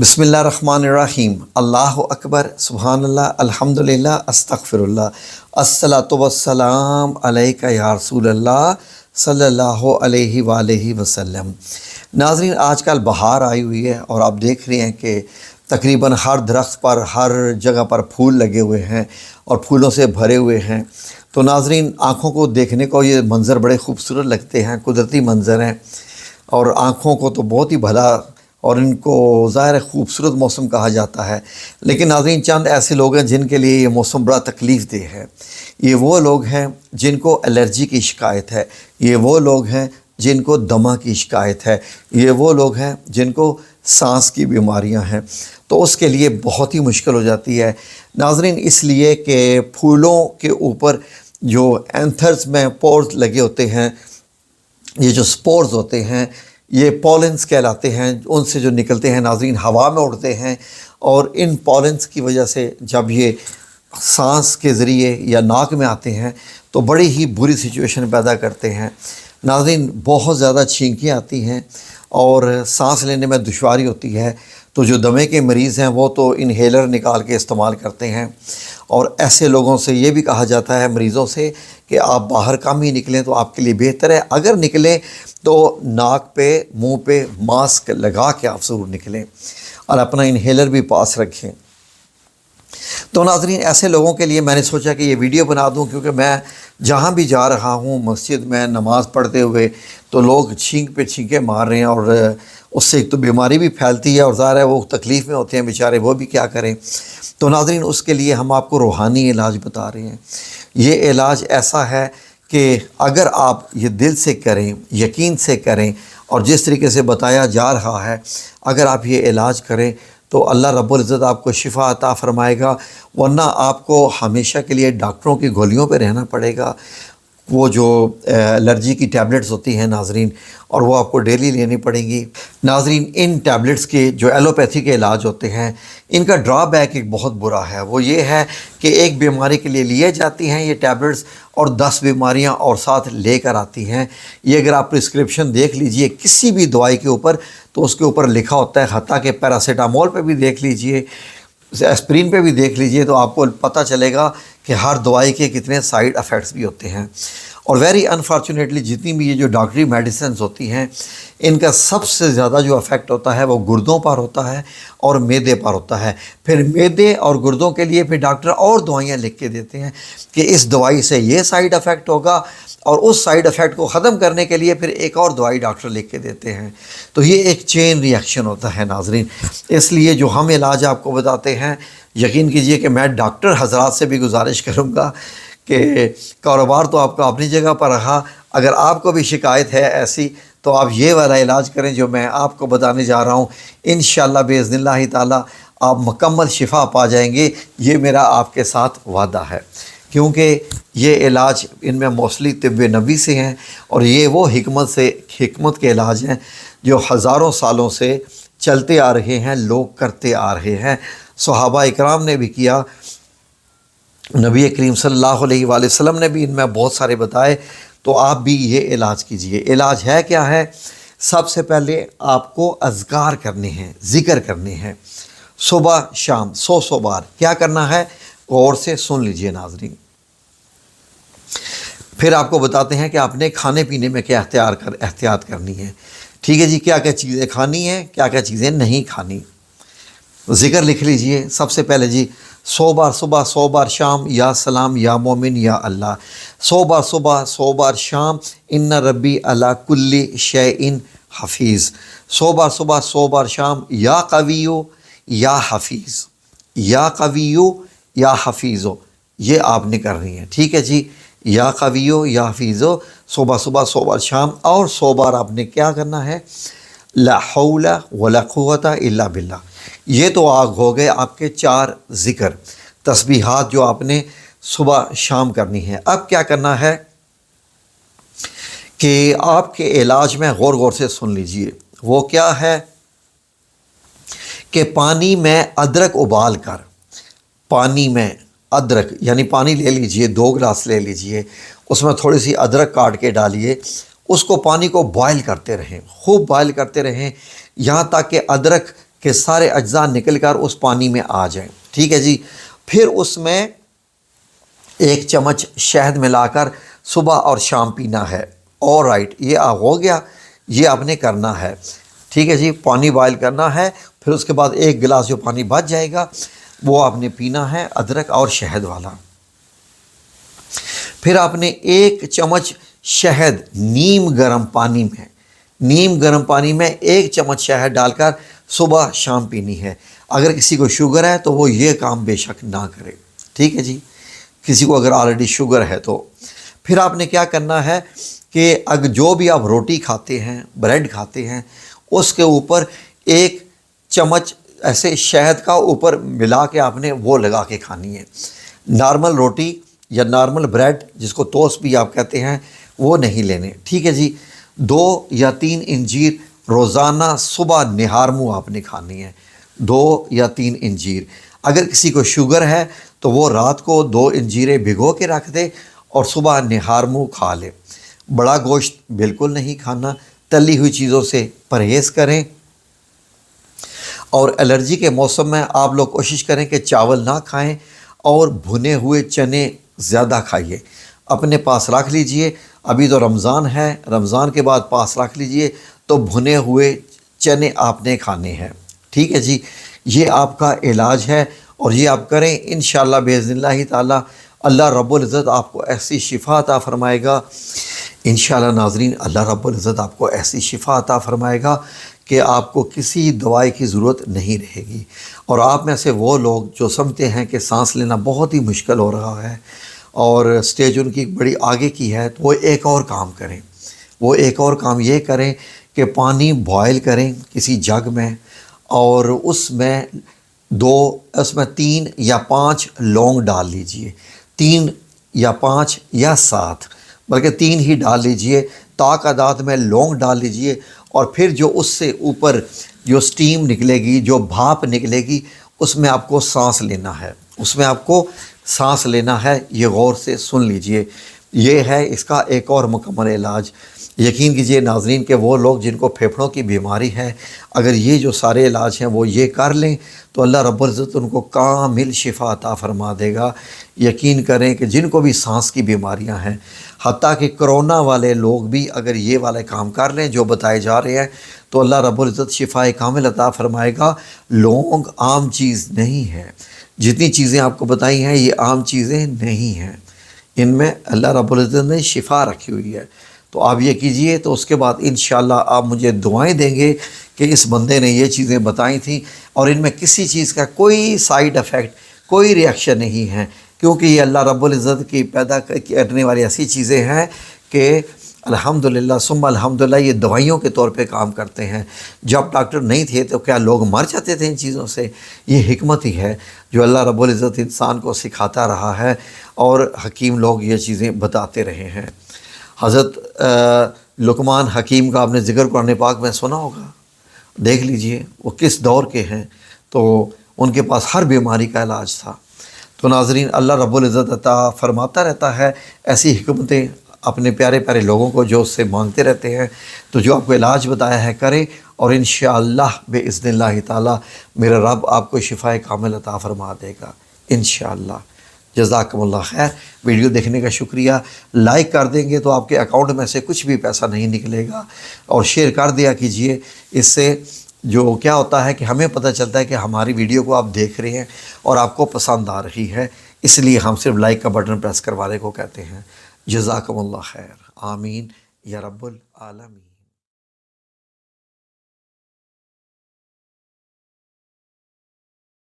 بسم اللہ الرحمن الرحیم۔ اللہ اکبر، سبحان اللہ، الحمدللہ، استغفر اللہ، الصلاۃ والسلام علیک یا رسول اللہ صلی اللہ علیہ وآلہ وسلم۔ ناظرین، آج کل بہار آئی ہوئی ہے اور آپ دیکھ رہے ہیں کہ تقریباً ہر درخت پر، ہر جگہ پر پھول لگے ہوئے ہیں اور پھولوں سے بھرے ہوئے ہیں۔ تو ناظرین، آنکھوں کو دیکھنے کو یہ منظر بڑے خوبصورت لگتے ہیں، قدرتی منظر ہیں اور آنکھوں کو تو بہت ہی بھلا اور ان کو ظاہر خوبصورت موسم کہا جاتا ہے۔ لیکن ناظرین، چند ایسے لوگ ہیں جن کے لیے یہ موسم بڑا تکلیف دہ ہے۔ یہ وہ لوگ ہیں جن کو الرجی کی شکایت ہے، یہ وہ لوگ ہیں جن کو دمہ کی شکایت ہے، یہ وہ لوگ ہیں جن کو سانس کی بیماریاں ہیں، تو اس کے لیے بہت ہی مشکل ہو جاتی ہے ناظرین، اس لیے کہ پھولوں کے اوپر جو اینتھرز میں پورز لگے ہوتے ہیں، یہ جو سپورز ہوتے ہیں، یہ پولنز کہلاتے ہیں، ان سے جو نکلتے ہیں ناظرین ہوا میں اڑتے ہیں، اور ان پولنز کی وجہ سے جب یہ سانس کے ذریعے یا ناک میں آتے ہیں تو بڑی ہی بری سچویشن پیدا کرتے ہیں ناظرین۔ بہت زیادہ چھینکیں آتی ہیں اور سانس لینے میں دشواری ہوتی ہے، تو جو دمے کے مریض ہیں وہ تو انہیلر نکال کے استعمال کرتے ہیں، اور ایسے لوگوں سے یہ بھی کہا جاتا ہے، مریضوں سے، کہ آپ باہر کم ہی نکلیں تو آپ کے لیے بہتر ہے۔ اگر نکلیں تو ناک پہ، منہ پہ ماسک لگا کے آپ ضرور نکلیں اور اپنا انہیلر بھی پاس رکھیں۔ تو ناظرین، ایسے لوگوں کے لیے میں نے سوچا کہ یہ ویڈیو بنا دوں، کیونکہ میں جہاں بھی جا رہا ہوں مسجد میں نماز پڑھتے ہوئے تو لوگ چھینک پہ چھینکیں مار رہے ہیں، اور اس سے ایک تو بیماری بھی پھیلتی ہے اور ظاہر ہے وہ تکلیف میں ہوتے ہیں بیچارے، وہ بھی کیا کریں۔ تو ناظرین، اس کے لیے ہم آپ کو روحانی علاج بتا رہے ہیں۔ یہ علاج ایسا ہے کہ اگر آپ یہ دل سے کریں، یقین سے کریں، اور جس طریقے سے بتایا جا رہا ہے، اگر آپ یہ علاج کریں تو اللہ رب العزت آپ کو شفا عطا فرمائے گا، ورنہ آپ کو ہمیشہ کے لیے ڈاکٹروں کی گولیوں پہ رہنا پڑے گا۔ وہ جو الرجی کی ٹیبلٹس ہوتی ہیں ناظرین، اور وہ آپ کو ڈیلی لینی پڑیں گی ناظرین۔ ان ٹیبلٹس کے جو ایلوپیتھی کے علاج ہوتے ہیں، ان کا ڈرا بیک ایک بہت برا ہے، وہ یہ ہے کہ ایک بیماری کے لیے لیے جاتی ہیں یہ ٹیبلٹس، اور 10 بیماریاں اور ساتھ لے کر آتی ہیں۔ یہ اگر آپ پرسکرپشن دیکھ لیجئے کسی بھی دوائی کے اوپر، تو اس کے اوپر لکھا ہوتا ہے، حتیٰ کہ پیراسیٹامول پہ بھی دیکھ لیجئے، ایسپرین پہ بھی دیکھ لیجئے، تو آپ کو پتہ چلے گا کہ ہر دوائی کے کتنے سائیڈ ایفیکٹس بھی ہوتے ہیں۔ اور ویری انفارچونیٹلی جتنی بھی یہ جو ڈاکٹری میڈیسنز ہوتی ہیں، ان کا سب سے زیادہ جو افیکٹ ہوتا ہے وہ گردوں پر ہوتا ہے اور معدے پر ہوتا ہے۔ پھر معدے اور گردوں کے لیے پھر ڈاکٹر اور دوائیاں لکھ کے دیتے ہیں کہ اس دوائی سے یہ سائیڈ افیکٹ ہوگا، اور اس سائیڈ افیکٹ کو ختم کرنے کے لیے پھر ایک اور دوائی ڈاکٹر لکھ کے دیتے ہیں۔ تو یہ ایک چین ری ایکشن ہوتا ہے ناظرین۔ اس لیے جو ہم علاج آپ کو بتاتے ہیں، یقین کیجئے کہ میں ڈاکٹر حضرات سے بھی گزارش کروں گا کہ کاروبار تو آپ کا اپنی جگہ پر رہا، اگر آپ کو بھی شکایت ہے ایسی تو آپ یہ والا علاج کریں جو میں آپ کو بتانے جا رہا ہوں۔ انشاءاللہ باذن اللہ تعالی آپ مکمل شفا پا جائیں گے، یہ میرا آپ کے ساتھ وعدہ ہے، کیونکہ یہ علاج ان میں موصلی طب نبی سے ہیں، اور یہ وہ حکمت کے علاج ہیں جو ہزاروں سالوں سے چلتے آ رہے ہیں، لوگ کرتے آ رہے ہیں۔ صحابہ اکرام نے بھی کیا، نبی کریم صلی اللہ علیہ وآلہ وسلم نے بھی ان میں بہت سارے بتائے، تو آپ بھی یہ علاج کیجئے۔ علاج ہے کیا ہے؟ سب سے پہلے آپ کو اذکار کرنے ہیں، ذکر کرنے ہیں، صبح شام 100 بار۔ کیا کرنا ہے؟ غور سے سن لیجئے ناظرین۔ پھر آپ کو بتاتے ہیں کہ آپ نے کھانے پینے میں کیا احتیاط کرنی ہے۔ ٹھیک ہے جی، کیا کیا چیزیں کھانی ہیں، کیا کیا چیزیں نہیں کھانی۔ ذکر لکھ لیجئے سب سے پہلے جی، 100 بار صبح، 100 بار شام، یا سلام یا مومن یا اللہ۔ 100 بار صبح، 100 بار شام، ان ربی علی کل شیء حفیظ۔ 100 بار صبح، 100 بار شام، یا قویو یا حفیظ، یا قویو یا حفیظو، یہ آپ نے کرنی ہے۔ ٹھیک ہے جی، یا قویو یا حفیظو، صبح 100 بار شام، اور 100 بار آپ نے کیا کرنا ہے؟ لا حول ولا قوت الا باللہ۔ یہ تو ہو گئے آپ کے 4 ذکر، تسبیحات جو آپ نے صبح شام کرنی ہے۔ اب کیا کرنا ہے کہ آپ کے علاج میں غور سے سن لیجئے، وہ کیا ہے کہ پانی میں ادرک ابال کر، پانی میں ادرک یعنی پانی لے لیجئے، 2 گلاس لے لیجئے، اس میں تھوڑی سی ادرک کاٹ کے ڈالیے، اس کو پانی کو بوائل کرتے رہیں، خوب بوائل کرتے رہیں، یہاں تک کہ ادرک کہ سارے اجزاء نکل کر اس پانی میں آ جائیں، ٹھیک ہے جی۔ پھر اس میں 1 چمچ شہد ملا کر صبح اور شام پینا ہے۔ اور رائٹ، یہ ہو گیا، یہ آپ نے کرنا ہے، ٹھیک ہے جی۔ پانی بوائل کرنا ہے، پھر اس کے بعد 1 گلاس جو پانی بچ جائے گا وہ آپ نے پینا ہے، ادرک اور شہد والا۔ پھر آپ نے 1 چمچ شہد نیم گرم پانی میں 1 چمچ شہد ڈال کر صبح شام پینی ہے۔ اگر کسی کو شوگر ہے تو وہ یہ کام بے شک نہ کرے، ٹھیک ہے جی، کسی کو اگر آلریڈی شوگر ہے تو۔ پھر آپ نے کیا کرنا ہے کہ اگر جو بھی آپ روٹی کھاتے ہیں، بریڈ کھاتے ہیں، اس کے اوپر 1 چمچ ایسے شہد کا اوپر ملا کے آپ نے وہ لگا کے کھانی ہے۔ نارمل روٹی یا نارمل بریڈ، جس کو توست بھی آپ کہتے ہیں، وہ نہیں لینے، ٹھیک ہے جی۔ 2 یا 3 انجیر روزانہ صبح نہار منہ آپ نے کھانی ہے، 2 یا 3 انجیر۔ اگر کسی کو شوگر ہے تو وہ رات کو 2 انجیریں بھگو کے رکھ دے اور صبح نہار منہ کھا لے۔ بڑا گوشت بالکل نہیں کھانا، تلی ہوئی چیزوں سے پرہیز کریں، اور الرجی کے موسم میں آپ لوگ کوشش کریں کہ چاول نہ کھائیں اور بھنے ہوئے چنے زیادہ کھائیے، اپنے پاس رکھ لیجئے۔ ابھی تو رمضان ہے، رمضان کے بعد پاس رکھ لیجئے تو بھنے ہوئے چنے آپ نے کھانے ہیں، ٹھیک ہے جی۔ یہ آپ کا علاج ہے اور یہ آپ کریں، انشاءاللہ باذن اللہ تعالی اللہ رب العزت آپ کو ایسی شفا عطا فرمائے گا۔ انشاءاللہ ناظرین، اللہ رب العزت آپ کو ایسی شفا عطا فرمائے گا کہ آپ کو کسی دوائی کی ضرورت نہیں رہے گی۔ اور آپ میں سے وہ لوگ جو سمجھتے ہیں کہ سانس لینا بہت ہی مشکل ہو رہا ہے اور سٹیج ان کی بڑی آگے کی ہے، تو وہ ایک اور کام کریں، وہ ایک اور کام یہ کریں کہ پانی بوائل کریں کسی جگ میں، اور اس میں 3 یا 5 لونگ ڈال لیجئے، 3 یا 5 یا 7، بلکہ 3 ہی ڈال لیجئے، تعداد میں لونگ ڈال لیجئے، اور پھر جو اس سے اوپر جو سٹیم نکلے گی، جو بھاپ نکلے گی، اس میں آپ کو سانس لینا ہے، اس میں آپ کو سانس لینا ہے۔ یہ غور سے سن لیجئے، یہ ہے اس کا ایک اور مکمل علاج۔ یقین کیجئے ناظرین کہ وہ لوگ جن کو پھیپھڑوں کی بیماری ہے، اگر یہ جو سارے علاج ہیں وہ یہ کر لیں تو اللہ رب العزت ان کو کامل شفا عطا فرما دے گا۔ یقین کریں کہ جن کو بھی سانس کی بیماریاں ہیں، حتیٰ کہ کرونا والے لوگ بھی اگر یہ والے کام کر لیں جو بتائے جا رہے ہیں تو اللہ رب العزت شفا کامل عطا فرمائے گا۔ لونگ عام چیز نہیں ہے، جتنی چیزیں آپ کو بتائی ہیں یہ عام چیزیں نہیں ہیں، ان میں اللہ رب العزت نے شفا رکھی ہوئی ہے۔ تو آپ یہ کیجئے، تو اس کے بعد انشاءاللہ آپ مجھے دعائیں دیں گے کہ اس بندے نے یہ چیزیں بتائی تھیں اور ان میں کسی چیز کا کوئی سائیڈ ایفیکٹ، کوئی ری ایکشن نہیں ہے، کیونکہ یہ اللہ رب العزت کی پیدا کرنے والی ایسی چیزیں ہیں کہ الحمدللہ ثم الحمدللہ یہ دوائیوں کے طور پہ کام کرتے ہیں۔ جب ڈاکٹر نہیں تھے تو کیا لوگ مر جاتے تھے ان چیزوں سے؟ یہ حکمت ہی ہے جو اللہ رب العزت انسان کو سکھاتا رہا ہے، اور حکیم لوگ یہ چیزیں بتاتے رہے ہیں۔ حضرت لقمان حکیم کا آپ نے ذکر قرآن پاک میں سنا ہوگا، دیکھ لیجئے وہ کس دور کے ہیں، تو ان کے پاس ہر بیماری کا علاج تھا۔ تو ناظرین، اللہ رب العزت عطا فرماتا رہتا ہے ایسی حکمتیں اپنے پیارے پیارے لوگوں کو جو اس سے مانگتے رہتے ہیں۔ تو جو آپ کو علاج بتایا ہے کریں، اور انشاءاللہ باذن اللہ تعالی میرا رب آپ کو شفا کامل عطا فرما دے گا انشاءاللہ۔ جزاکم اللہ خیر۔ ویڈیو دیکھنے کا شکریہ۔ لائک کر دیں گے تو آپ کے اکاؤنٹ میں سے کچھ بھی پیسہ نہیں نکلے گا، اور شیئر کر دیا کیجئے، اس سے جو کیا ہوتا ہے کہ ہمیں پتہ چلتا ہے کہ ہماری ویڈیو کو آپ دیکھ رہے ہیں اور آپ کو پسند آ رہی ہے، اس لیے ہم صرف لائک کا بٹن پریس کروانے کو کہتے ہیں۔ جزاکم اللہ خیر، آمین یا رب العالمین۔